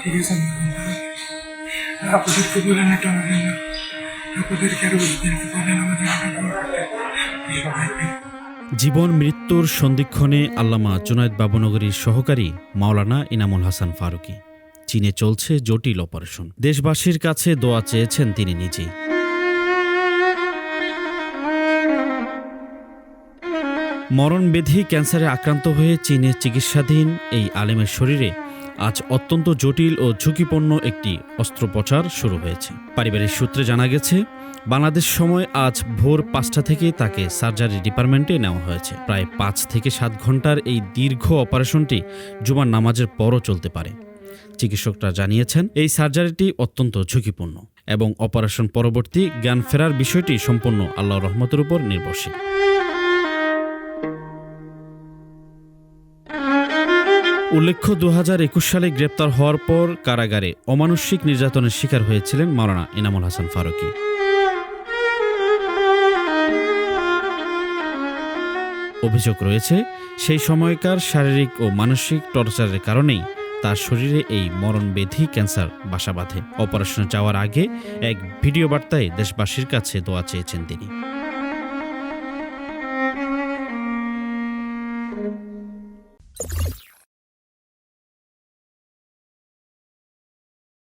ঠিক আছে, আপনাদেরকে বলেন এটা হবে না, আপনাদেরকে আরো বুঝদেরকে বলেন আমাদের সবাইকে। জীবন মৃত্যুর সন্ধিক্ষণে আল্লামা জুনায়েদ বাবুনগরীর সহকারী মাওলানা ইনামুল হাসান ফারুকী। চীনে চলছে জটিল অপারেশন। দেশবাসীর কাছে দোয়া চেয়েছেন তিনি নিজেই। মরণব্যাধি ক্যান্সারে আক্রান্ত হয়ে চীনে চিকিৎসাধীন এই আলেমের শরীরে আজ অত্যন্ত জটিল ও ঝুঁকিপূর্ণ একটি অস্ত্রোপচার শুরু হয়েছে। পারিবারিক সূত্রে জানা গেছে, বাংলাদেশ সময় আজ ভোর 5টা থেকে তাকে সার্জারি ডিপার্টমেন্টে নেওয়া হয়েছে। প্রায় 5 থেকে 7 ঘন্টার এই দীর্ঘ অপারেশনটি জুমার নামাজের পরও চলতে পারে। চিকিৎসকরা জানিয়েছেন, এই সার্জারিটি অত্যন্ত ঝুঁকিপূর্ণ এবং অপারেশন পরবর্তী জ্ঞান ফেরার বিষয়টি সম্পূর্ণ আল্লাহর রহমতের উপর নির্ভরশীল। উল্লেখ্য, 2021 সালে গ্রেপ্তার হওয়ার পর কারাগারে অমানুষিক নির্যাতনের শিকার হয়েছিলেন মাওলানা ইনামুল হাসান ফারুকী। অভিযোগ রয়েছে, সেই সময়কার শারীরিক ও মানসিক টর্চারের কারণেই তার শরীরে এই মরণব্যাধি ক্যান্সার বাসা বাঁধে। অপারেশনে যাওয়ার আগে এক ভিডিও বার্তায় দেশবাসীর কাছে দোয়া চেয়েছেন তিনি।